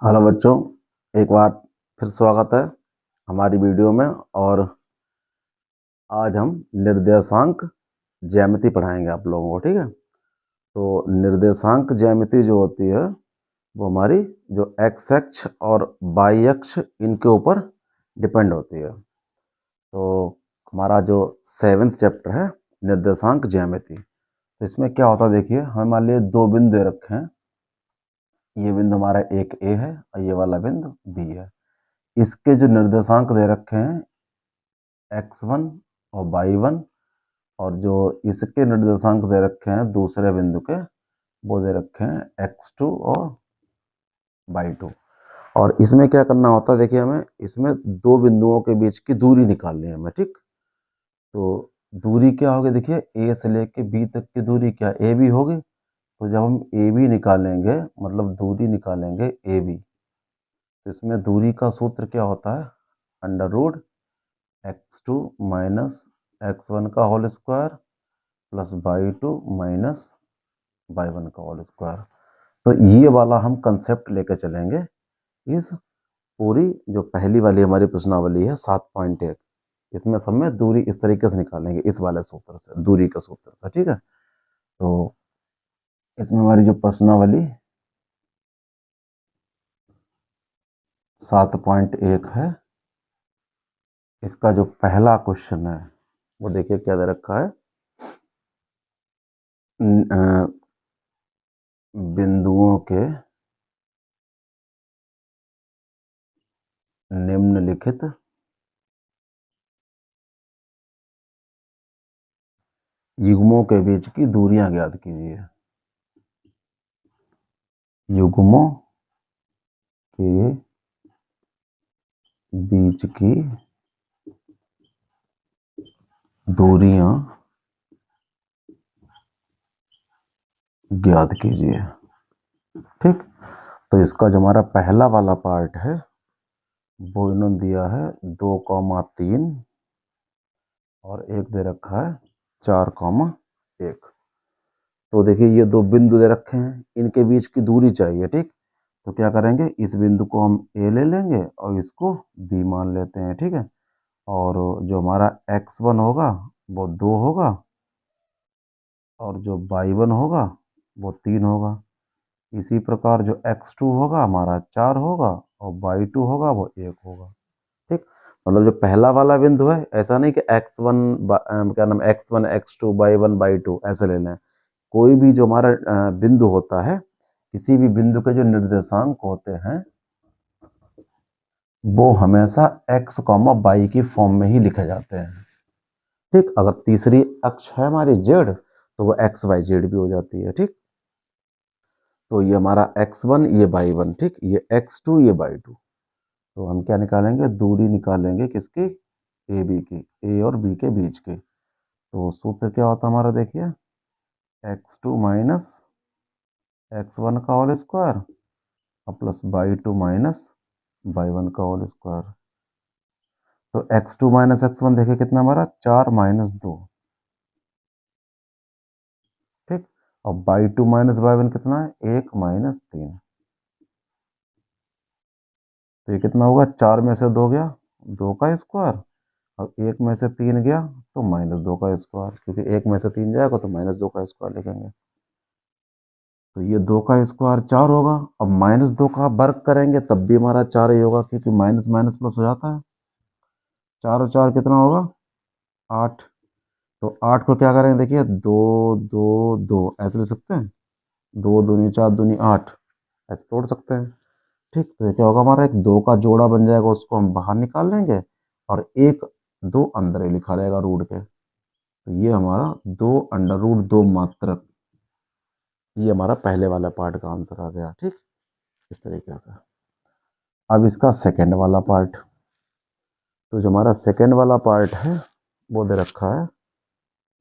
Hello बच्चों, एक बार फिर स्वागत है हमारी वीडियो में। और आज हम निर्देशांक ज्यामिति पढ़ाएंगे आप लोगों को। ठीक है, तो निर्देशांक ज्यामिति जो होती है वो हमारी जो एक्स अक्ष और वाई अक्ष इनके ऊपर डिपेंड होती है। तो हमारा जो 7th चैप्टर है निर्देशांक ज्यामिति, तो इसमें क्या होता है देखिए, हमें मान लीजिए दो बिंदु दे रखे हैं। ये बिंदु हमारा एक ए है और ये वाला बिंदु बी है। इसके जो निर्देशांक दे रखे हैं x1 और y1, और जो इसके निर्देशांक दे रखे हैं दूसरे बिंदु के, वो दे रखे हैं x2 और y2। और इसमें क्या करना होता है देखिए, हमें इसमें दो बिंदुओं के बीच की दूरी निकालनी है हमें। ठीक, तो दूरी क्या होगी देखिए, ए से लेके बी तक की दूरी क्या ए बी होगी। तो जब हम ए बी निकालेंगे, मतलब दूरी निकालेंगे ए बी, तो इसमें दूरी का सूत्र क्या होता है, under root x2 minus x1 का whole square plus y2 minus y1 का होल स्क्वायर। तो ये वाला हम कंसेप्ट लेके चलेंगे इस पूरी जो पहली वाली हमारी प्रश्नावली है 7.1, इसमें सब में दूरी इस तरीके से निकालेंगे, इस वाले सूत्र से, दूरी का सूत्र से। ठीक है, तो इसमें हमारी जो प्रश्नावली 7.1 है, इसका जो पहला क्वेश्चन है वो देखिए क्या दे रखा है, बिंदुओं के निम्नलिखित युग्मों के बीच की दूरियां ज्ञात कीजिए। युग्मों के बीच की दूरियां ज्ञात कीजिए। ठीक, तो इसका जो हमारा पहला वाला पार्ट है वो इन्होंने दिया है 2,3 और एक दे रखा है 4,1। तो देखिए ये दो बिंदु दे रखे हैं, इनके बीच की दूरी चाहिए। ठीक, तो क्या करेंगे, इस बिंदु को हम ए ले लेंगे और इसको बी मान लेते हैं। ठीक है, और जो हमारा x1 होगा वो 2 होगा, और जो y1 होगा वो 3 होगा। इसी प्रकार जो x2 होगा हमारा 4 होगा, और y2 होगा वो 1 होगा। ठीक, मतलब जो पहला वाला बिंदु है, ऐसा नहीं कि x1 क्या नाम x1 x2 y1 y2 ऐसे ले लें। कोई भी जो हमारा बिंदु होता है, किसी भी बिंदु के जो निर्देशांक होते हैं वो हमेशा x, y की फॉर्म में ही लिखे जाते हैं। ठीक, अगर तीसरी अक्ष है हमारी z, तो वो x y z भी हो जाती है। ठीक, तो ये हमारा x1 ये y1, ठीक, ये x2 ये y2। तो हम क्या निकालेंगे, दूरी निकालेंगे किसकी, ए बी की, ए और बी के बीच की। तो सूत्र क्या होता है हमारा देखिए, x2 माइनस x1 का होल स्क्वायर और प्लस y2 माइनस y1 का होल स्क्वायर। तो x2 माइनस x1 देखिए कितना हमारा, 4 माइनस 2। ठीक, और y2 माइनस y1 कितना है, 1 माइनस 3। तो ये कितना होगा, 4 में से 2 गया 2 का स्क्वायर, और 1 में से 3 गया तो माइनस 2 का स्क्वायर, क्योंकि 1 में से 3 जाएगा तो माइनस 2 का स्क्वायर लिखेंगे। तो ये 2 का स्क्वायर 4 होगा। अब माइनस 2 का वर्ग करेंगे तब भी हमारा 4 ही होगा, क्योंकि माइनस माइनस प्लस हो जाता है। 4 और 4 कितना होगा, 8। तो 8 को क्या करेंगे देखिए, 2 2 2 ऐसे ले सकते हैं, 2 दूनी 4 दूनी 8, ऐसे तोड़ सकते हैं। ठीक, तो ये क्या होगा, हमारा एक 2 का जोड़ा बन जाएगा, उसको हम बाहर निकाल लेंगे, और एक 2 अंदर ही लिखा रहेगा रूट के। तो ये हमारा 2 अंडर रूट 2 मात्रक, ये हमारा पहले वाला पार्ट का आंसर आ गया। ठीक, इस तरीके से। अब इसका सेकेंड वाला पार्ट, तो जो हमारा सेकेंड वाला पार्ट है वो दे रखा है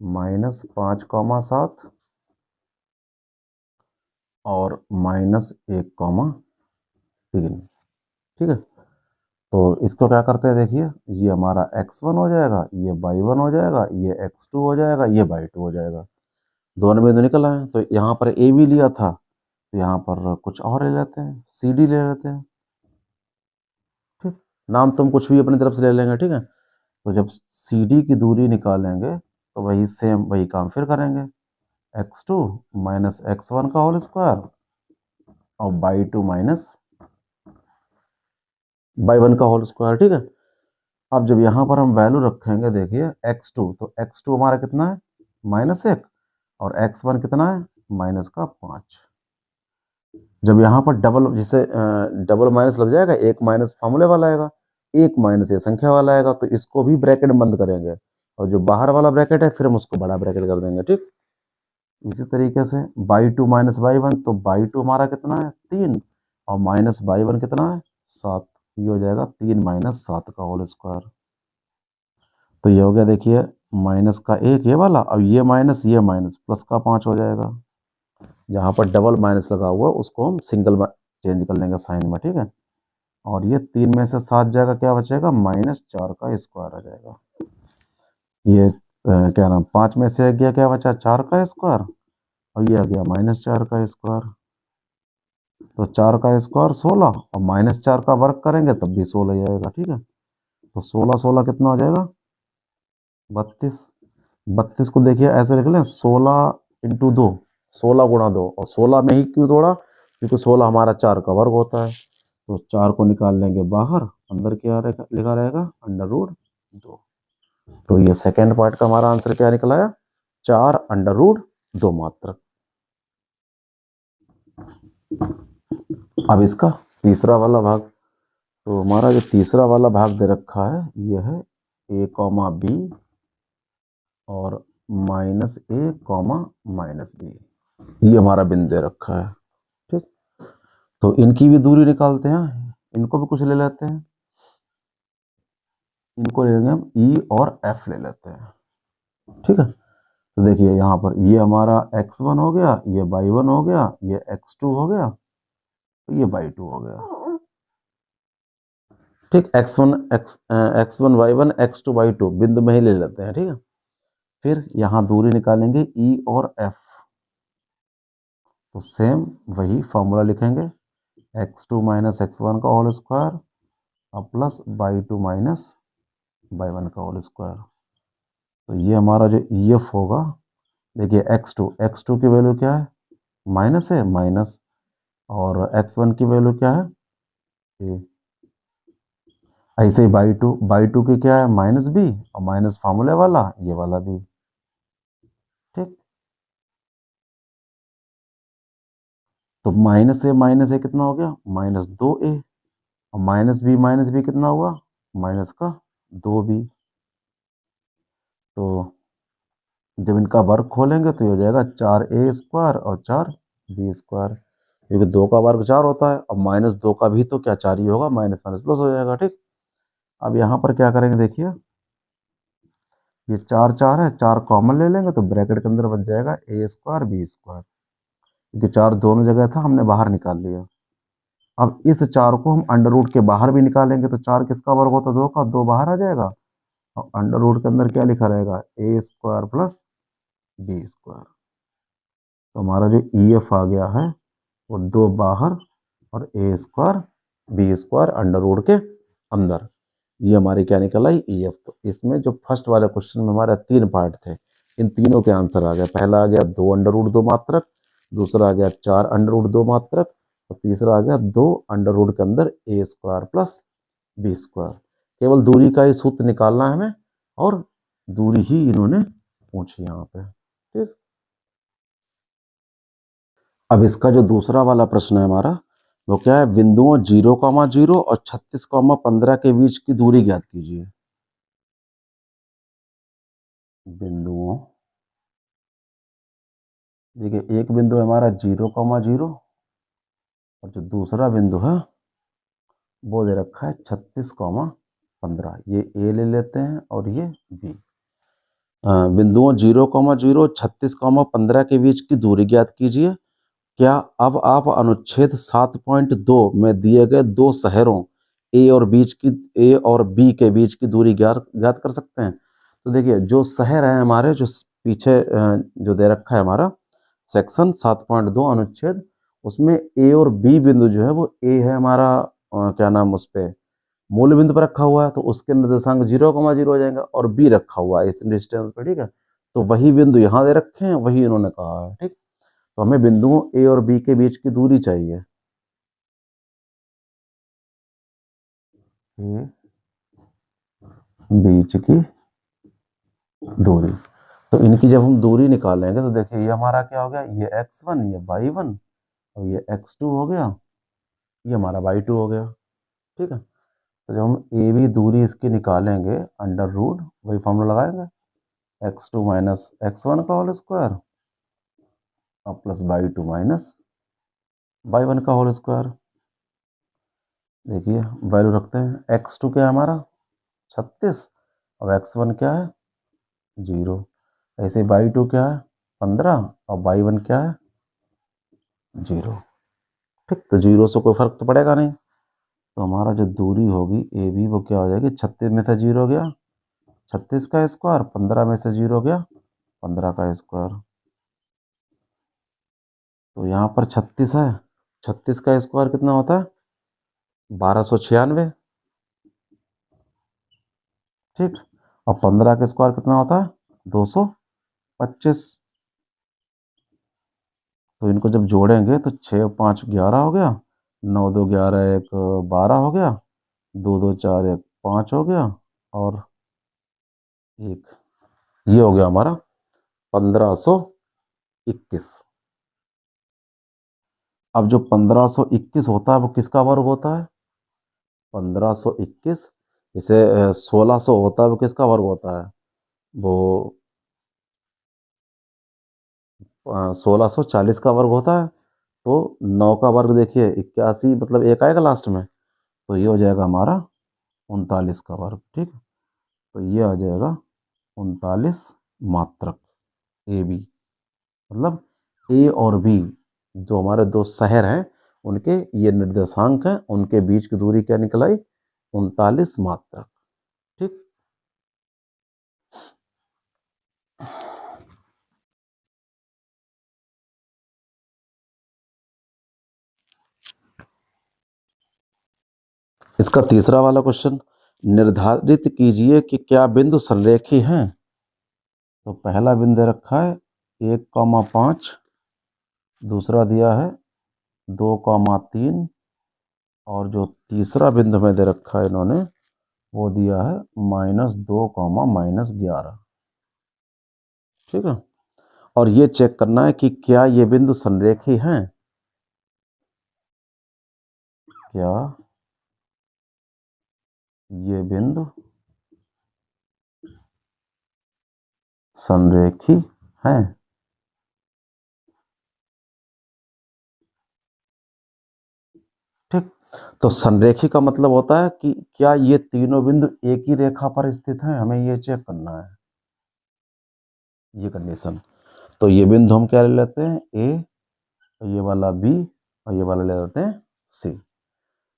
-5,7 और -1,3। ठीक है, तो इसको क्या करते हैं देखिए, ये हमारा x1 हो जाएगा, ये y1 हो जाएगा, ये x2 हो जाएगा, ये y2 हो जाएगा। दोनों में तो निकल आए, तो यहाँ पर a भी लिया था, तो यहाँ पर कुछ और ले लेते हैं, सी डी ले लेते हैं। नाम तो हम कुछ भी अपनी तरफ से ले लेंगे, ठीक है। तो जब सी डी की दूरी निकालेंगे तो वही सेम वही काम फिर करेंगे, x2 माइनस x1 का होल स्क्वायर और by two minus by one का होल स्क्वायर, ठीक है। अब जब यहाँ पर हम वैल्यू रखेंगे, देखिए x2, तो x2 हमारा कितना है -1 और x1 कितना है -5। जब यहाँ पर डबल जैसे डबल माइनस लग जाएगा, एक माइनस फार्मूले वाला आएगा, एक माइनस ये संख्या वाला आएगा, तो इसको भी ब्रैकेट बंद करेंगे और जो बाहर वाला ब्रैकेट है फिर हम उसको बड़ा ब्रैकेट कर देंगे, ठीक। इसी तरीके से by two minus by one, तो बाई टू हमारा कितना है 3 और माइनस बाई वन कितना है 7। ये हो जाएगा 3 माइनस 7 का होल स्क्वायर। तो ये हो गया, देखिए माइनस का एक ये वाला, अब ये माइनस प्लस का 5 हो जाएगा। जहाँ पर डबल माइनस लगा हुआ उसको हम सिंगल चेंज कर लेंगे साइन में, ठीक है। और ये 3 में से 7 जाएगा, क्या बचेगा -4 का स्क्वायर आ जाएगा। ये क्या नाम 5 में से गया, क्या बचा 4 का स्क्वायर और ये आ गया -4 का स्क्वायर। तो 4 का स्क्वायर 16 और -4 का वर्क करेंगे तब भी 16 ही आएगा, ठीक है। तो 16 16 कितना हो जाएगा 32। 32 को देखिए ऐसे लिख लें 16 इंटू 2, 16 गुणा 2, और 16 में ही क्यों तोड़ा, क्योंकि 16 हमारा 4 का वर्ग होता है। तो 4 को निकाल लेंगे बाहर, अंदर क्या लिखा रहेगा √2। तो ये सेकेंड पार्ट का हमारा आंसर क्या निकला है 4 √2 मात्र। अब इसका तीसरा वाला भाग, तो हमारा जो तीसरा वाला भाग दे रखा है यह है a, b और -a, -b, ये हमारा बिंदु दे रखा है, ठीक। तो इनकी भी दूरी निकालते हैं, इनको भी कुछ ले लेते हैं, इनको ले लेंगे हम e और f ले लेते हैं, ठीक है। तो देखिए यहाँ पर ये हमारा x1 हो गया, ये y1 हो गया, ये x2 हो गया, तो ये y2 हो गया, ठीक। x1 y1 x2 y2 बिंदु में ही ले लेते हैं, ठीक है। फिर यहाँ दूरी निकालेंगे e और f, तो सेम वही फॉर्मूला लिखेंगे x2 माइनस x1 का होल स्क्वायर और प्लस y2 माइनस y1 का होल स्क्वायर। तो ये हमारा जो EF होगा, देखिए x2 की वैल्यू क्या है माइनस है, माइनस, और x1 की वैल्यू क्या है a। ऐसे ही बाई टू की क्या है -b और माइनस फार्मूले वाला ये वाला भी, ठीक। तो माइनस ए कितना हो गया -2a और माइनस बी कितना हुआ माइनस का 2b। तो जब इनका वर्ग खोलेंगे तो ये हो जाएगा 4a² और 4b², क्योंकि 2 का वर्ग 4 होता है, और -2 का भी तो क्या 4 ही होगा, माइनस माइनस प्लस हो जाएगा, ठीक। अब यहाँ पर क्या करेंगे, देखिए ये 4 4 है, 4 कॉमन ले लेंगे तो ब्रैकेट के अंदर बच जाएगा a² b², क्योंकि 4 दोनों जगह था हमने बाहर निकाल लिया। अब इस 4 को हम अंडर रूट के बाहर भी निकालेंगे तो 4 किसका वर्ग होता है 2 का, 2 बाहर आ जाएगा और अंडर रूट के अंदर क्या लिखा रहेगा a² प्लस b²। तो हमारा जो EF आ गया है वो 2 बाहर और a² b² अंडर रूट के अंदर, ये हमारी क्या निकल आई EF। तो इसमें जो फर्स्ट वाले क्वेश्चन में हमारे 3 पार्ट थे, इन तीनों के आंसर आ गए। पहला आ गया 2 अंडर रूट 2 मात्रक, दूसरा आ गया 4 अंडर रूट 2 मात्रक, और तीसरा आ गया 2 अंडर रूट के अंदर a² प्लस b²। केवल दूरी का ही सूत्र निकालना है हमें और दूरी ही इन्होंने पूछी यहाँ पे, ठीक। अब इसका जो दूसरा वाला प्रश्न है हमारा वो क्या है, बिंदुओं 0,0 और 36,15 के बीच की दूरी ज्ञात कीजिए। बिंदुओं, देखिए एक बिंदु है हमारा 0,0 और जो दूसरा बिंदु है वो दे रखा है 36,15, ये ए ले लेते हैं और ये बी। बिंदुओं 0,0 36,15 के बीच की दूरी ज्ञात कीजिए। क्या अब आप अनुच्छेद 7.2 में दिए गए दो शहरों ए और बी के बीच की दूरी ज्ञात कर सकते हैं। तो देखिए जो शहर है हमारे, जो पीछे जो दे रखा है हमारा सेक्शन 7.2 अनुच्छेद, उसमें ए और बी बिंदु जो है वो ए है हमारा क्या नाम उस पे मूल बिंदु पर रखा हुआ है तो उसके निर्देशांक 0,0 हो जाएंगे, और बी रखा हुआ है इस डिस्टेंस पे, ठीक है। तो वही बिंदु यहाँ दे रखे हैं, वही इन्होंने कहा है, ठीक। तो हमें बिंदुओं ए और बी के बीच की दूरी चाहिए। ए बीच की दूरी, तो इनकी जब हम दूरी निकालेंगे तो देखिए ये हमारा क्या हो गया, ये x1, ये y1, और ये x2 हो गया, ये हमारा y2 हो गया, ठीक है। तो जब हम ए बी दूरी इसकी निकालेंगे, अंडर रूट वही फॉर्मूला लगाएंगे, x2 माइनस x1 का होल स्क्वायर और प्लस y2 माइनस y1 का होल स्क्वायर। देखिए वैल्यू रखते हैं, x2 क्या है हमारा 36, और x1 क्या है 0, ऐसे y2 क्या है 15, और y1 क्या है 0, ठीक। तो 0 से कोई फर्क तो पड़ेगा नहीं, तो हमारा जो दूरी होगी ए बी वो क्या हो जाएगी, 36 में से 0 गया 36 का स्क्वायर, 15 में से 0 गया 15 का स्क्वायर, तो यहाँ पर 36 है, 36 का स्क्वायर कितना होता है 1296, ठीक। और 15 का स्क्वायर कितना होता है 225, तो इनको जब जोड़ेंगे तो 6 और 5 11 हो गया, 9 2 11 1 12 हो गया, 2 2 4 1 5 हो गया, और एक ये हो गया हमारा 1521। अब जो 1521 होता है वो किसका वर्ग होता है, 1521, जैसे 1600 होता है वो किसका वर्ग होता है, वो 1640 का वर्ग होता है। तो 9 का वर्ग देखिए 81, मतलब एक आएगा लास्ट में, तो ये हो जाएगा हमारा 39 का वर्ग, ठीक। तो ये आ जाएगा 39 मात्रक ए बी, मतलब ए और बी जो हमारे दो शहर हैं उनके ये निर्देशांक हैं, उनके बीच की दूरी क्या निकल आई 39 मात्रक, ठीक। इसका तीसरा वाला क्वेश्चन, निर्धारित कीजिए कि क्या बिंदु संरेखी हैं। तो पहला बिंदु दे रखा है 1,5, दूसरा दिया है 2,3, और जो तीसरा बिंदु में दे रखा है इन्होंने वो दिया है -2, -11, ठीक है। और ये चेक करना है कि क्या ये बिंदु संरेखी हैं, क्या ये बिंदु संरेखी हैं, ठीक। तो संरेखी का मतलब होता है कि क्या ये तीनों बिंदु एक ही रेखा पर स्थित हैं, हमें ये चेक करना है, ये कंडीशन। तो ये बिंदु हम क्या ले लेते हैं ए, और ये वाला बी, और ये वाला ले लेते हैं सी।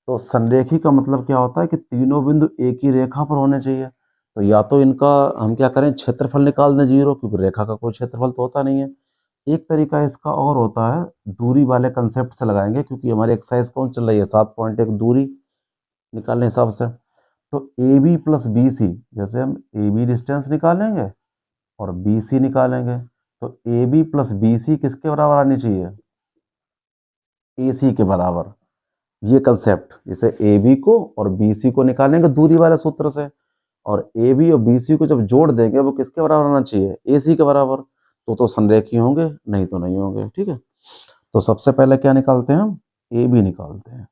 तो संरेखी का मतलब क्या होता है कि तीनों बिंदु एक ही रेखा पर होने चाहिए। तो या तो इनका हम क्या करें क्षेत्रफल निकाल दें 0, क्योंकि रेखा का कोई क्षेत्रफल तो होता नहीं है। एक तरीका इसका और होता है, दूरी वाले कंसेप्ट से लगाएंगे, क्योंकि हमारी एक्सरसाइज कौन चल रही है 7.1 दूरी निकालने हिसाब से। तो A B plus B C, जैसे हम ए बी डिस्टेंस निकालेंगे और बी सी निकालेंगे, तो A B plus B C किसके बराबर आनी चाहिए, ए सी के बराबर। ये कंसेप्ट, जैसे ए बी को और बी सी को निकालेंगे दूरी वाले सूत्र से, और ए बी और बी सी को जब जोड़ देंगे वो किसके बराबर होना चाहिए, ए सी के बराबर। तो संरेखी होंगे, नहीं तो नहीं होंगे, ठीक है। तो सबसे पहले क्या निकालते हैं हम, ए बी निकालते हैं।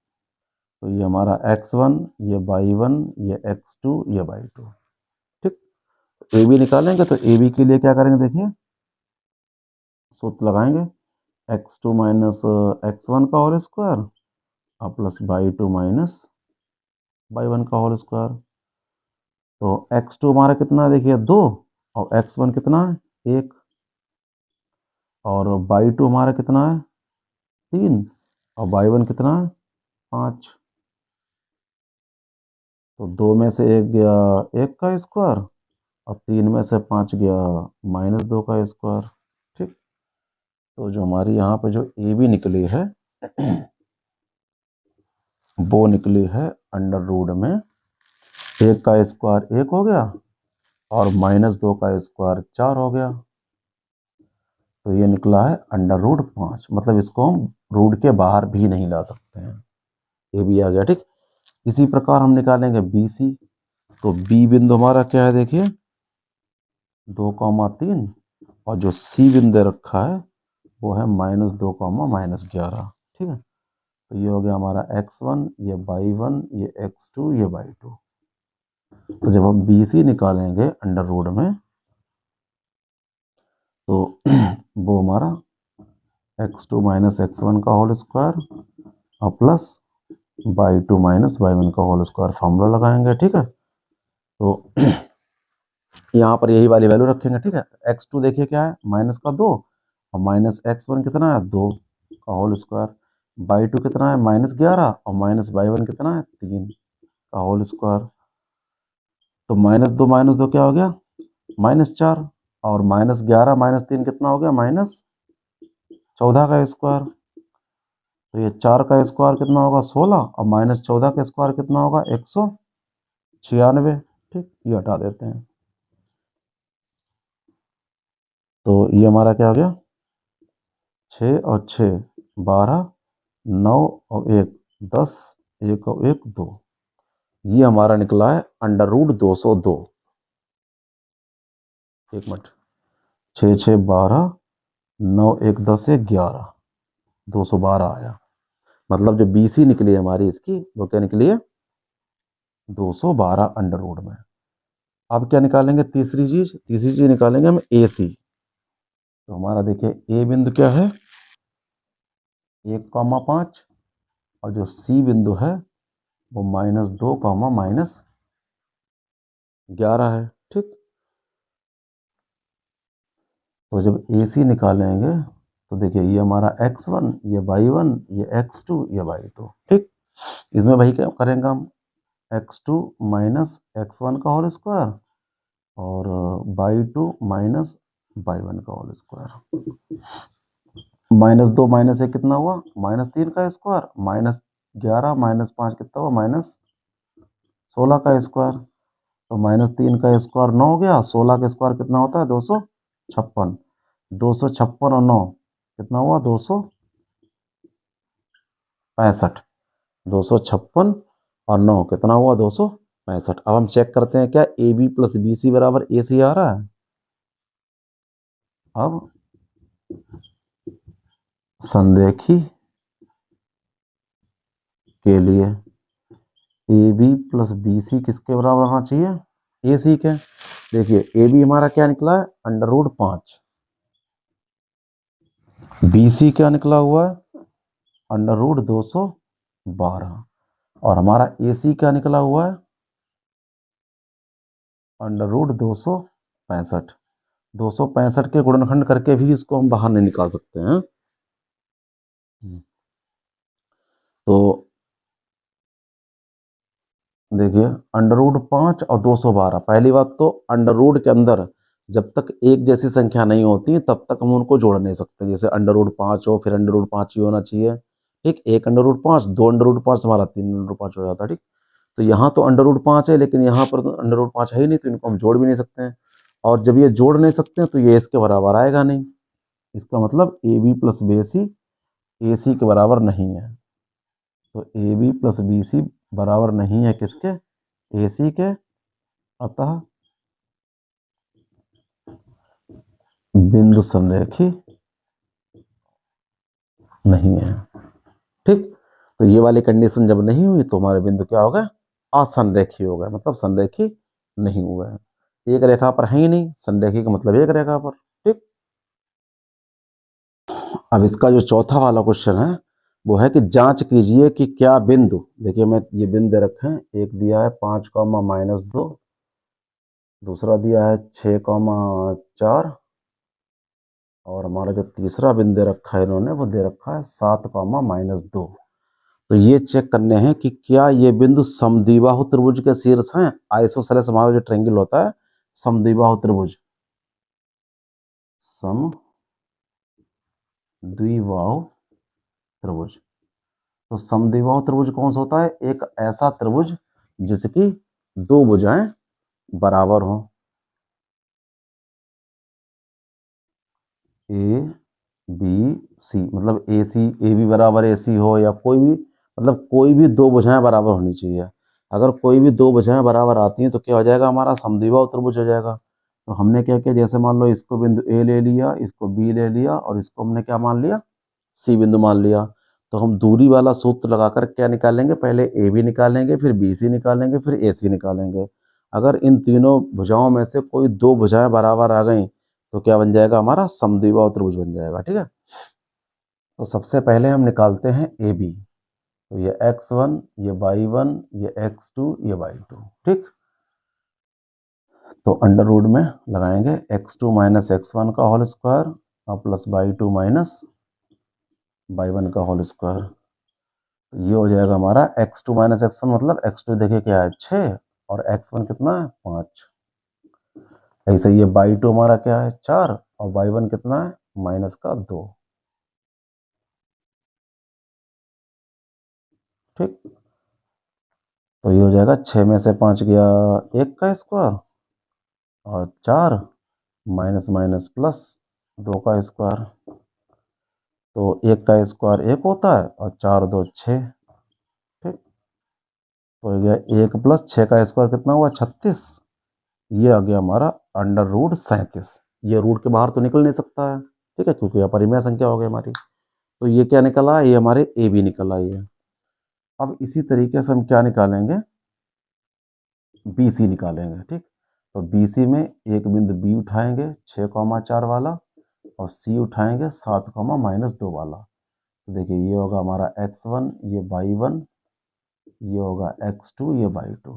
तो ये हमारा x1, ये y1, ये x2, ये y2, ठीक। ए बी निकालेंगे तो ए बी के लिए क्या करेंगे, देखिए सूत्र लगाएंगे, x2 माइनस x1 का होल स्क्वायर और प्लस y2 माइनस y1 का होल स्क्वायर। तो x2 हमारा कितना है देखिए 2, और x1 कितना है 1, और y2 हमारा कितना है 3, और y1 कितना है 5। तो 2 में से 1 गया 1 का स्क्वायर, और 3 में से 5 गया -2 का स्क्वायर, ठीक। तो जो हमारी यहाँ पे जो ए बी निकली है वो निकली है अंडर रूट में 1 का स्क्वायर 1 हो गया और -2 का स्क्वायर 4 हो गया। तो ये निकला है √5। मतलब इसको हम रूट के बाहर भी नहीं ला सकते हैं। ये भी आ गया, ठीक। इसी प्रकार हम निकालेंगे BC। तो B बिंदु हमारा क्या है, देखिए 2,3, और जो C बिंदु रखा है वो है -2, -11, ठीक है। तो ये हो गया हमारा x1, ये y1, ये x2, ये y2। तो जब हम BC निकालेंगे अंडर रूट में तो वो हमारा x2 - x1 का होल स्क्वायर और प्लस y2 - y1 का होल स्क्वायर फॉर्मूला लगाएंगे, ठीक है। तो यहाँ पर यही वाली वैल्यू रखेंगे, ठीक है। x2 देखिए क्या है, -2, और -x1 कितना है, 2 का होल स्क्वायर। y2 कितना है, -11, और -y1 कितना है, 3 का होल स्क्वायर। तो -2 क्या हो गया, -4, और -11 - 3 कितना हो गया, -14 का स्क्वायर। तो ये 4 का स्क्वायर कितना होगा, 16, और -14 का स्क्वायर कितना होगा, 196, ठीक। ये हटा देते हैं। तो ये हमारा क्या हो गया, 6 और 6 12, 9 और 1 10, 1 और 1 2। ये हमारा निकला है √202। एक मिनट, 6 6 12, 9 1 10 1 11, 212 आया। मतलब जो BC निकली है हमारी, इसकी वो क्या निकली है, 212 अंडर रूट में। अब क्या निकालेंगे, तीसरी चीज निकालेंगे हम AC। तो हमारा देखिए A बिंदु क्या है, 1,5, और जो C बिंदु है वो -2, -11 है, ठीक। तो जब AC निकालेंगे तो देखिए ये हमारा x1, ये y1, ये x2, ये y2, ठीक। इसमें वही क्या करेंगे हम, x2 - x1 का होल स्क्वायर और y2 - y1 का होल स्क्वायर। -2 -1 कितना हुआ, -3 का स्क्वायर, -11 -5 कितना हुआ, -16 का स्क्वायर। तो -3 का स्क्वायर 9 हो गया, 16 का स्क्वायर कितना होता है, 256। 256 और 9 कितना हुआ, 265। 256 और 9 कितना हुआ, 265। अब हम चेक करते हैं क्या AB + BC बराबर AC आ रहा है। अब संरेखी के लिए AB + BC किसके बराबर होना चाहिए, AC के। देखिए AB हमारा क्या निकला है, √5। BC क्या निकला हुआ है, √212, और हमारा AC क्या निकला हुआ है, √265। 265 के गुणनखंड करके भी इसको हम बाहर नहीं निकाल सकते हैं। तो देखिए √5 और 212, पहली बात तो अंडर रूट के अंदर जब तक एक जैसी संख्या नहीं होती तब तक हम उनको जोड़ नहीं सकते। जैसे √5 हो, फिर √5 ही होना चाहिए, ठीक। एक √5, दो √5, हमारा 3 √5 हो जाता है, ठीक। तो यहाँ तो √5 है, लेकिन यहाँ पर तो √5 है ही नहीं, तो इनको हम जोड़ भी नहीं सकते हैं। और जब ये जोड़ नहीं सकते हैं तो ये इसके बराबर आएगा नहीं। इसका मतलब AB + BC AC के बराबर नहीं है। तो AB + BC बराबर नहीं है किसके, AC के। अतः बिंदु संरेखी नहीं है, ठीक। तो ये वाली कंडीशन जब नहीं हुई तो हमारे बिंदु क्या हो गए, असंरेखी हो गए, मतलब संरेखी नहीं हुए हैं। एक रेखा पर है ही नहीं, संरेखी का मतलब एक रेखा पर, ठीक। अब इसका जो चौथा वाला क्वेश्चन है वो है कि जांच कीजिए कि क्या बिंदु, देखिए मैं ये बिंदु रखे, एक दिया है 5, -2, दूसरा दिया है 6, 4, और हमारा जो तीसरा बिंदु रखा है इन्होंने वो दे रखा है 7, -2। तो ये चेक करने हैं कि क्या ये बिंदु समद्विबाहु त्रिभुज के शीर्ष हैं। आइसोसेलेस हमारा जो ट्रायंगल होता है, समद्विबाहु त्रिभुज, समद्विबाहु त्रिभुज। तो समद्विबाहु त्रिभुज कौन सा होता है, एक ऐसा त्रिभुज जिसकी दो भुजाएं बराबर हों, ए बी सी, मतलब ए सी, ए बी बराबर ए सी हो, या कोई भी, मतलब कोई भी दो भुजाएं बराबर होनी चाहिए। अगर कोई भी दो भुजाएं बराबर आती हैं तो क्या हो जाएगा, हमारा समद्विबाहु त्रिभुज हो जाएगा। तो हमने क्या किया, जैसे मान लो इसको बिंदु ए ले लिया, इसको बी ले लिया, और इसको हमने क्या मान लिया, सी बिंदु मान लिया। तो हम दूरी वाला सूत्र लगाकर क्या निकालेंगे, पहले ए बी निकालेंगे, फिर बी सी निकालेंगे, फिर ए सी निकालेंगे। अगर इन तीनों भुजाओं में से कोई दो भुजाएं बराबर आ गई तो क्या बन जाएगा, हमारा समद्विबाहु त्रिभुज बन जाएगा। ठीक है, तो सबसे पहले हम निकालते हैं ए बी। तो ये x1, ये y1, ये x2, ये y2। ठीक, तो अंडर रूट में लगाएंगे x2 माइनस x1 का होल स्क्वायर और प्लस y2 माइनस y1 का होल स्क्वायर। ये हो जाएगा हमारा x2 माइनस x1, मतलब x2 देखिए क्या है 6 और x1 कितना है 5। ऐसे ये y2 हमारा क्या है 4 और y1 कितना है माइनस का 2। ठीक, तो ये हो जाएगा 6 में से 5 गया 1 का स्क्वायर और 4 माइनस माइनस प्लस 2 का स्क्वायर। तो 1 का स्क्वायर 1 होता है और 4 2 6। ठीक, तो हो गया 1 प्लस 6 का स्क्वायर कितना हुआ 36। ये आ गया हमारा अंडर रूट 37। ये रूट के बाहर तो निकल नहीं सकता है, ठीक है, क्योंकि यह परिमेय संख्या हो गई हमारी। तो ये क्या निकला, ये हमारे ए बी निकल आई है। अब इसी तरीके से हम क्या निकालेंगे, बी सी निकालेंगे। ठीक, तो बी सी में एक बिंदु बी उठाएंगे 6,4 वाला, और सी उठाएंगे 7,-2 वाला। तो देखिए ये होगा हमारा x1, ये y1, ये होगा x2, ये y2।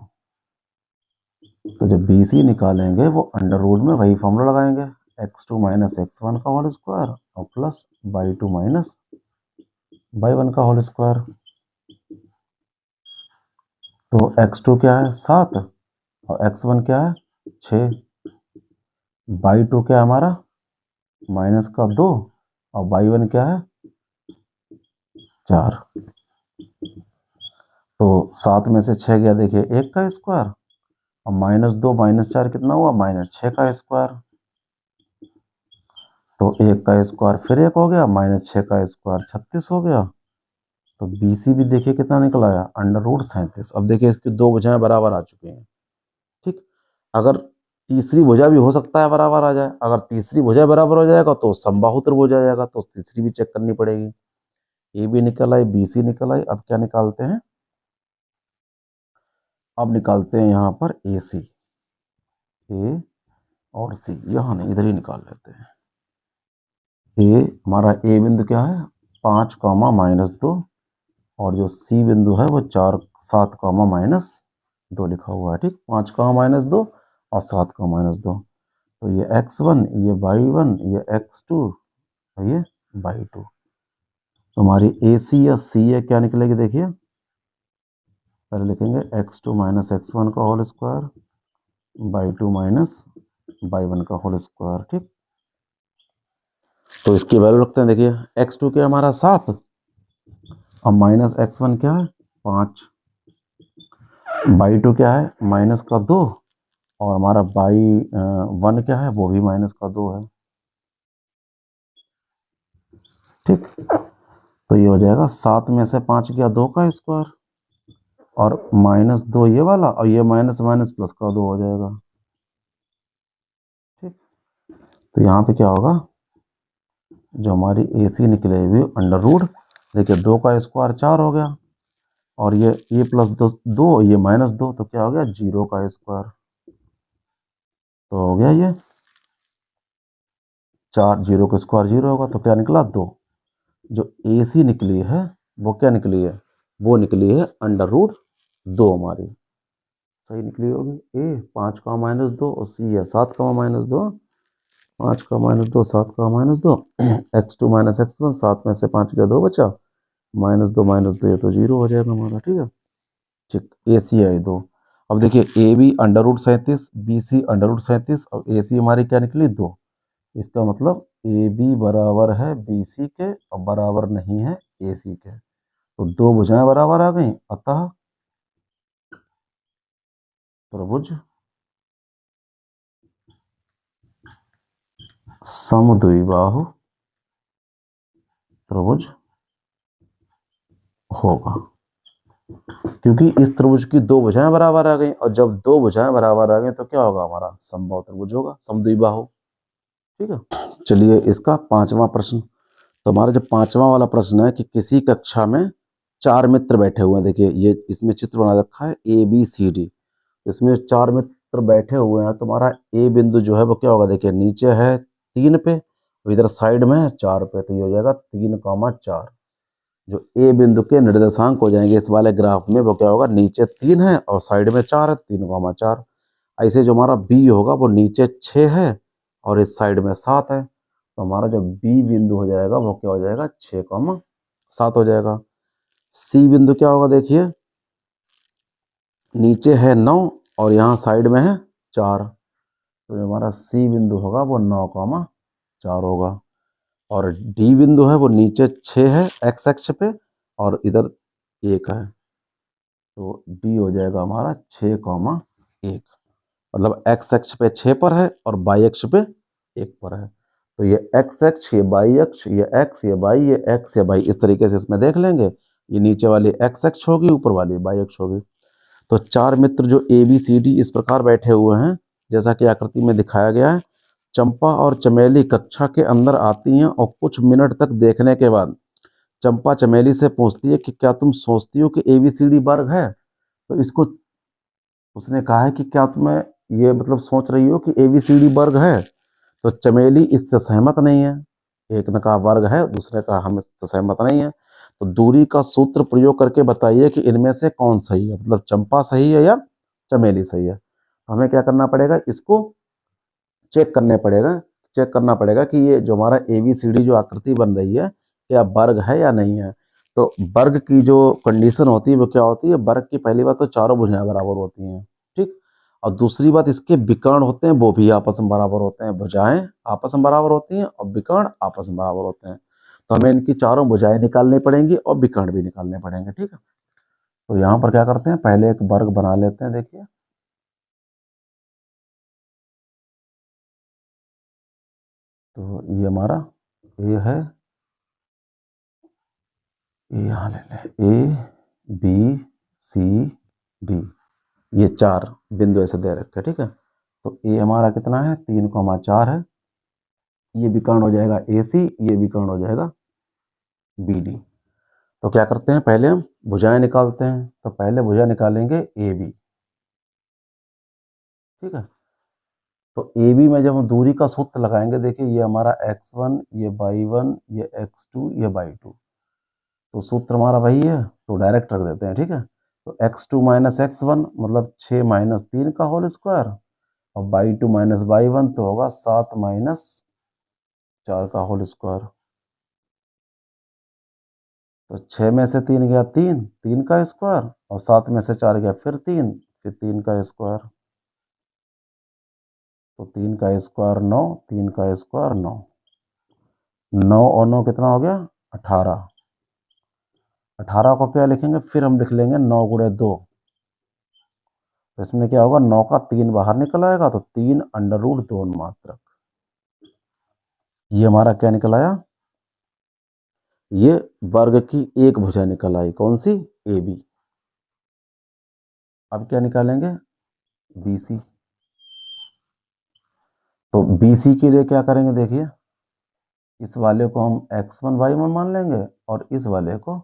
तो जब बी सी निकालेंगे वो अंडर रूट में वही फॉर्मूला लगाएंगे, x2 माइनस x1 का होल स्क्वायर और प्लस y2 माइनस y1 का होल स्क्वायर। तो x2 क्या है 7 और x1 क्या है 6, y2 क्या है हमारा माइनस का 2 और y1 क्या है 4। तो 7 में से 6 गया देखिए 1 का स्क्वायर और -2 -4 कितना हुआ -6 का स्क्वायर। तो 1 का स्क्वायर फिर 1 हो गया, -6 का स्क्वायर 36 हो गया। तो बी सी भी देखिए कितना निकल आया अंडर रूट 37। अब देखिए इसकी दो भुजाएं बराबर आ चुकी हैं। ठीक, अगर तीसरी भुजा भी हो सकता है बराबर आ जाए, अगर तीसरी भुजा बराबर हो जाएगा तो समबाहु त्रिभुज आ जाएगा, तो तीसरी भी चेक करनी पड़ेगी। ए बी निकल आई, बी सी निकल आई। अब क्या निकालते हैं, अब निकालते हैं यहाँ पर ए सी, ए और सी, यहाँ नहीं इधर ही निकाल लेते हैं। ए हमारा ए बिंदु क्या है 5,-2, और जो सी बिंदु है वो 7,-2 लिखा हुआ है। ठीक, 5,-2 और 7,-2। तो ये x1, ये y1, ये x2 और ये y2। तो हमारी ए सी या सी है क्या निकलेगी, देखिए पहले लिखेंगे x2 माइनस x1 का whole square, y2 minus y1 का होल स्क्वायर। ठीक, तो इसकी वैल्यू रखते हैं। देखिए x2 क्या हमारा 7 और माइनस x1 क्या है 5, y2 क्या है माइनस का 2 और हमारा y1 क्या है वो भी माइनस का 2 है। ठीक, तो ये हो जाएगा 7 में से 5 गया 2 का स्क्वायर और -2 ये वाला, और ये माइनस माइनस प्लस का 2 हो जाएगा। ठीक, तो यहाँ पे क्या होगा, जो हमारी ए सी निकलेगी अंडर रूट, देखिए 2 का स्क्वायर 4 हो गया, और ये प्लस 2 ये -2, तो क्या हो गया 0 का स्क्वायर। तो हो गया ये 4, 0 का स्क्वायर 0 होगा, तो क्या निकला 2। जो ए सी निकली है वो क्या निकली है, वो निकली है अंडर रूट 2 हमारी। सही निकली होगी। ए 5,-2 और सी है 7,-2, 5,-2 7,-2, x2 माइनस x1, 7 में से 5 गया 2 बचा, -2 ये तो 0 हो जाएगा हमारा। ठीक है, ठीक, ए सी आई 2। अब देखिए A B under root 37, B C under root 37 और ए सी हमारी क्या निकली 2। इसका मतलब ए बी बराबर है बी सी के और बराबर नहीं है ए सी के। तो दो भुजाएं बराबर आ गई, अतः त्रिभुज समद्विबाहु त्रिभुज होगा, क्योंकि इस त्रिभुज की दो भुजाएं बराबर आ गई, और जब दो भुजाएं बराबर आ गई तो क्या होगा, हमारा समबाहु त्रिभुज होगा, समद्विबाहु। ठीक है, चलिए इसका पांचवा प्रश्न। तो हमारा जो पांचवा वाला प्रश्न है कि किसी कक्षा में चार मित्र बैठे हुए हैं, देखिए ये इसमें चित्र बना रखा है ए बी सी डी, इसमें चार मित्र बैठे हुए हैं, तो हमारा ए बिंदु जो है वो क्या होगा, देखिए नीचे है 3 पे, इधर साइड में है 4 पे, तो ये हो जाएगा 3,4। जो ए बिंदु के निर्देशांक हो जाएंगे इस वाले ग्राफ में, वो क्या होगा, नीचे 3 है और साइड में 4 है, 3,4। ऐसे जो हमारा बी होगा वो नीचे 6 है और इस साइड में 7 है, तो हमारा जो बी बिंदु हो जाएगा वो क्या हो जाएगा, 6,7 हो जाएगा। सी बिंदु क्या होगा, देखिए नीचे है 9 और यहाँ साइड में है 4, तो जो हमारा सी बिंदु होगा वो 9,4 होगा। और डी बिंदु है वो नीचे 6 है एक्स अक्ष पे और इधर 1 है, तो डी हो जाएगा हमारा 6,1, मतलब एक्स अक्ष पे 6 पर है और वाई अक्ष पे 1 पर है, तो ये एक्स अक्ष, ये वाई अक्ष, ये एक्स, ये वाई, ये एक्स, ये वाई, इस तरीके से इसमें देख लेंगे। ये नीचे वाली एक्स अक्ष होगी, ऊपर वाली वाई अक्ष होगी। तो चार मित्र जो ए बी सी डी इस प्रकार बैठे हुए हैं, जैसा कि आकृति में दिखाया गया है। चंपा और चमेली कक्षा के अंदर आती हैं और कुछ मिनट तक देखने के बाद चंपा चमेली से पूछती है कि क्या तुम सोचती हो कि ए बी सी डी वर्ग है, तो इसको उसने कहा है कि क्या तुम्हें ये मतलब सोच रही हो कि ए बी सी डी वर्ग है, तो चमेली इससे सहमत नहीं है। एक ने कहा वर्ग है, दूसरे का हम इससे सहमत नहीं है, तो दूरी का सूत्र प्रयोग करके बताइए कि इनमें से कौन सही है, मतलब चंपा सही है या चमेली सही है। तो हमें क्या करना पड़ेगा, इसको चेक करना पड़ेगा कि ये जो हमारा ए बी सी डी जो आकृति बन रही है क्या वर्ग है या नहीं है। तो वर्ग की जो कंडीशन होती है वो क्या होती है, वर्ग की पहली बात तो चारों भुजाएं बराबर होती हैं, ठीक, और दूसरी बात इसके विकर्ण होते हैं वो भी आपस में बराबर होते हैं, भुजाएं आपस में बराबर होती हैं और विकर्ण आपस में बराबर होते हैं। तो हमें इनकी चारों भुजाएं निकालनी पड़ेंगी और विकर्ण भी निकालने पड़ेंगे, ठीक है। तो यहाँ पर क्या करते हैं, पहले एक वर्ग बना लेते हैं, देखिए तो ये हमारा ए है, ये यहाँ ले लें ए बी सी डी, ये चार बिंदु ऐसे दे रखे, ठीक है। तो ए हमारा कितना है, 3,4 है, ये विकर्ण हो जाएगा ए सी, ये विकर्ण हो जाएगा बी डी। तो क्या करते हैं, पहले हम भुजाएं निकालते हैं, तो पहले भुजा निकालेंगे ए बी, ठीक है। तो ए बी में जब हम दूरी का सूत्र लगाएंगे, देखिए ये हमारा x1, ये y1, ये x2, ये y2, तो सूत्र हमारा वही है, तो डायरेक्ट रख देते हैं, ठीक है। तो x2 माइनस x1 मतलब 6 माइनस 3 का होल स्क्वायर, और y2 माइनस y1 तो होगा 7 माइनस 4 का होल स्क्वायर। तो 6 में से 3 गया 3, 3 का स्क्वायर, और 7 में से 4 गया फिर 3, फिर 3 का स्क्वायर, तो 3 का स्क्वायर 9, 3 का स्क्वायर 9, 9 और 9 कितना हो गया, 18। 18 को क्या लिखेंगे, फिर हम लिख लेंगे 9 गुणे 2, तो इसमें क्या होगा, 9 का 3 बाहर निकल आएगा, तो 3 अंडर रूट 2 मात्रक। ये हमारा क्या निकल आया, ये वर्ग की एक भुजा निकल आई, कौन सी, ए बी। अब क्या निकालेंगे, बी सी। तो बी सी के लिए क्या करेंगे, देखिए इस वाले को हम x1 y1 मान लेंगे और इस वाले को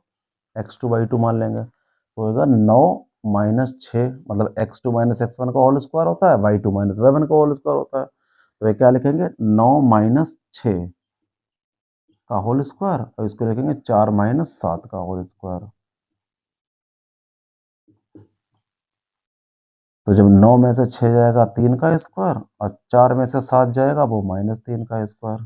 x2 y2 मान लेंगे, तो होगा 9 माइनस 6, मतलब x2 माइनस x1 का होल स्क्वायर होता है, y2 माइनस y1 का होल स्क्वायर होता है, तो ये क्या लिखेंगे, 9 माइनस 6 का होल स्क्वायर, और इसको लिखेंगे 4 माइनस 7 का होल स्क्वायर। तो जब 9 में से 6 जाएगा 3 का स्क्वायर, और 4 में से 7 जाएगा वो माइनस 3 का स्क्वायर,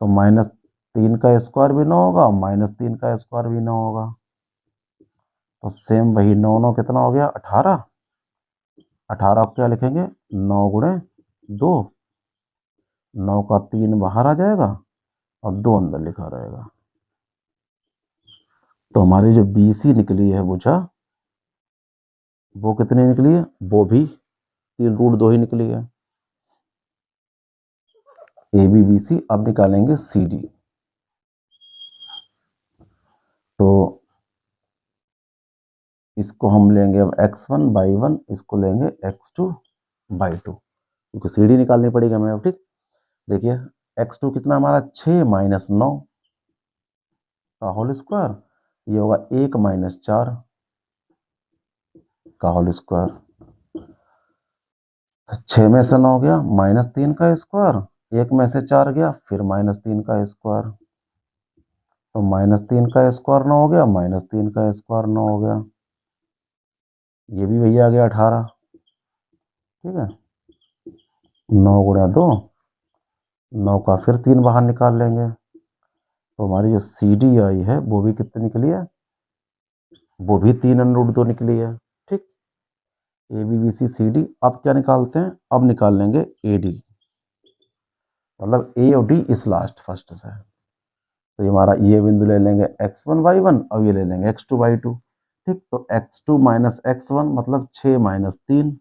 तो माइनस 3 का स्क्वायर भी 9 होगा, माइनस 3 का स्क्वायर भी 9 होगा, तो सेम वही 9 9 कितना हो गया, 18। 18 को क्या लिखेंगे, 9 गुणे 2, 9 का 3 बाहर आ जाएगा और 2 अंदर लिखा रहेगा। तो हमारी जो बी सी निकली है भुजा, वो कितनी निकली है, वो भी 3√2 ही निकली है। ABBC। अब निकालेंगे CD। तो इसको हम लेंगे अब x1/1, इसको लेंगे x2/2, क्योंकि CD निकालनी पड़ेगी हमें अब। ठीक, देखिए x2 कितना हमारा 6 - 9 का होल स्क्वायर, ये होगा 1 - 4 का होल स्क्वायर। 6 में से 9 गया, -3 का स्क्वायर, 1 में से 4 गया, फिर -3 का स्क्वायर, तो -3 का स्क्वायर 9 हो गया, -3 का स्क्वायर 9 हो गया, ये भी भैया आ गया 18। ठीक है, 9 × 2, 9 का फिर 3 बाहर निकाल लेंगे, तो हमारी जो CD आई है वो भी कितनी निकली है, वो भी 3√2 निकली है। ठीक, ABBCD। अब क्या निकालते हैं, अब निकाल लेंगे AD, मतलब A और D इस लास्ट फर्स्ट से। तो ये हमारा ये बिंदु ले लेंगे x1/1 और ये ले लेंगे x2/2। ठीक, तो x2 - x1 मतलब 6 - 3,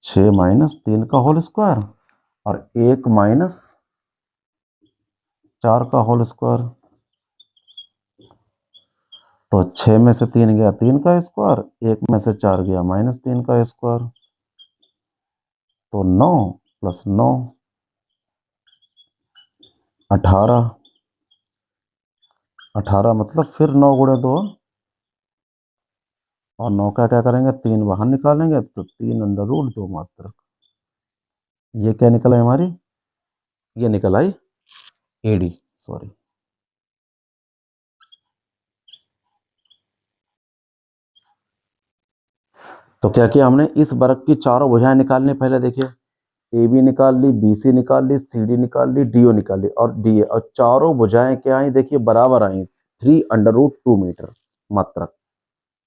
6 - 3 का होल स्क्वायर और 1 - 4 का होल स्क्वायर, तो 6 में से 3 गया 3 का स्क्वायर, 1 में से 4 गया -3 का स्क्वायर, तो 9 + 9 18, 18 मतलब फिर 9 × 2, और 9 का क्या करेंगे, 3 बाहर निकालेंगे, तो 3√2 मात्र। ये क्या निकला है हमारी, ये निकल आई AD, सॉरी। तो क्या किया हमने, इस वर्ग की चारों भुजाएं निकालनी। पहले देखिए AB निकाल ली, BC निकाल ली, CD निकाल ली, DO निकाल ली और DA, और चारों भुजाएं क्या आई, देखिए बराबर आई, 3√2 मीटर मात्रक,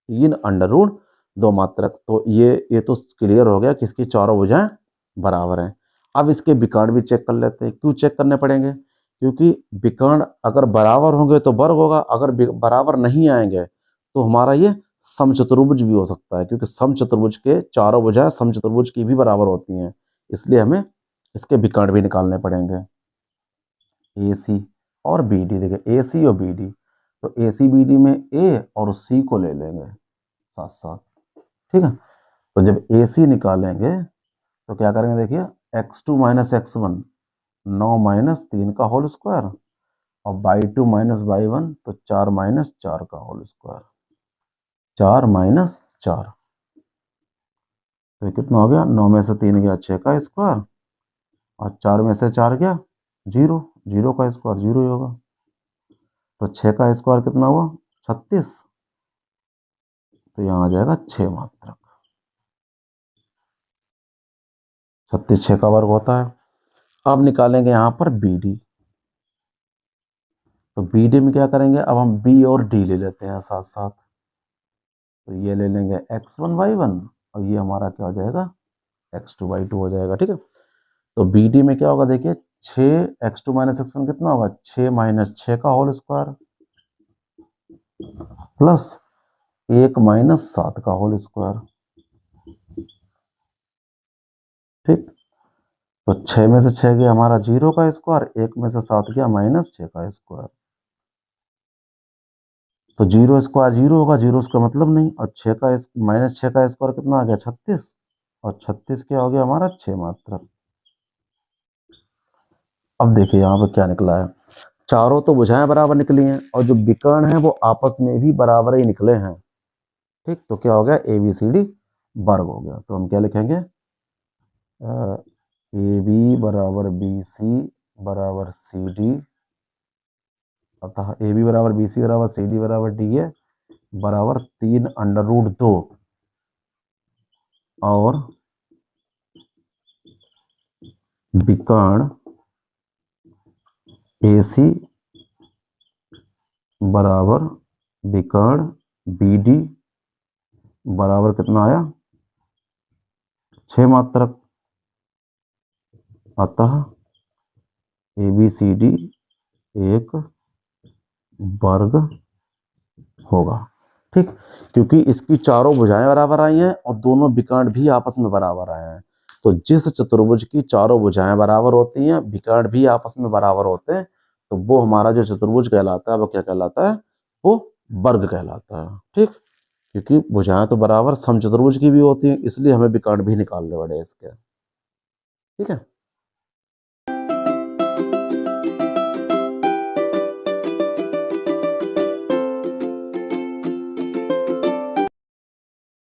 3√2 मात्रक। तो ये तो क्लियर हो गया कि इसकी चारों भुजाएं बराबर हैं। अब इसके विकर्ण भी चेक कर लेते हैं। क्यों चेक करने पड़ेंगे, क्योंकि विकर्ण अगर बराबर होंगे तो वर्ग होगा, अगर बराबर नहीं आएंगे तो हमारा ये समचतुर्भुज भी हो सकता है, क्योंकि समचतुर्भुज के चारों भुजाएं समचतुर्भुज की भी बराबर होती हैं, इसलिए हमें इसके विकर्ण भी निकालने पड़ेंगे। AC और BD, देखिए AC और BD, तो AC BD में A और C को ले लेंगे साथ साथ। ठीक है, तो जब AC निकालेंगे तो क्या करेंगे, देखिए x2 - x1 9 - 3 का होल स्क्वायर और y2 - y1 तो 4 - 4 का होल स्क्वायर, 4 - 4, तो ये कितना हो गया, 9 में से 3 गया 6 का स्क्वायर और 4 में से 4 गया 0, 0 का स्क्वायर 0 ही होगा, तो 6 का स्क्वायर कितना हुआ 36, तो यहाँ आ जाएगा 6 मात्रक। 36 6 का वर्ग होता है। अब निकालेंगे यहाँ पर BD, तो BD में क्या करेंगे, अब हम B और D ले लेते हैं साथ साथ, तो ये ले लेंगे x1/1 और ये हमारा क्या हो जाएगा, x2/2 हो जाएगा। ठीक है, तो BD में क्या होगा, देखिए 6 x2 - x1 कितना होगा, 6 - 6 का होल स्क्वायर प्लस 1 - 7 का होल स्क्वायर। ठीक, तो 6 में से 6 गया हमारा 0 का स्क्वायर, 1 में से 7 गया -6 का स्क्वायर, तो 0 स्क्वायर 0 होगा, 0 उसका मतलब नहीं, और 6 का -6 का स्क्वायर कितना आ गया 36, और 36 क्या हो गया हमारा 6 मात्रक। अब देखिए यहाँ पर क्या निकला है, चारों तो भुजाएं बराबर निकली हैं और जो विकर्ण है वो आपस में भी बराबर ही निकले हैं। ठीक, तो क्या हो गया, ABCD वर्ग हो गया। तो हम क्या लिखेंगे, AB = BC = CD, अतः AB = BC = CD = DA बराबर 3√2, और विकर्ण AC बराबर विकर्ण BD बराबर कितना आया 6 मात्रक, अतः ABCD एक वर्ग होगा। ठीक, क्योंकि इसकी चारों भुजाएं बराबर आई हैं और दोनों विकर्ण भी आपस में बराबर आए हैं। तो जिस चतुर्भुज की चारों भुजाएं बराबर होती हैं, विकर्ण भी आपस में बराबर होते हैं, तो वो हमारा जो चतुर्भुज कहलाता है वो क्या कहलाता है? वो वर्ग कहलाता है। ठीक, क्योंकि भुजाएं तो बराबर समचतुर्भुज की भी होती हैं, इसलिए हमें विकर्ण भी निकालने पड़े इसके। ठीक है।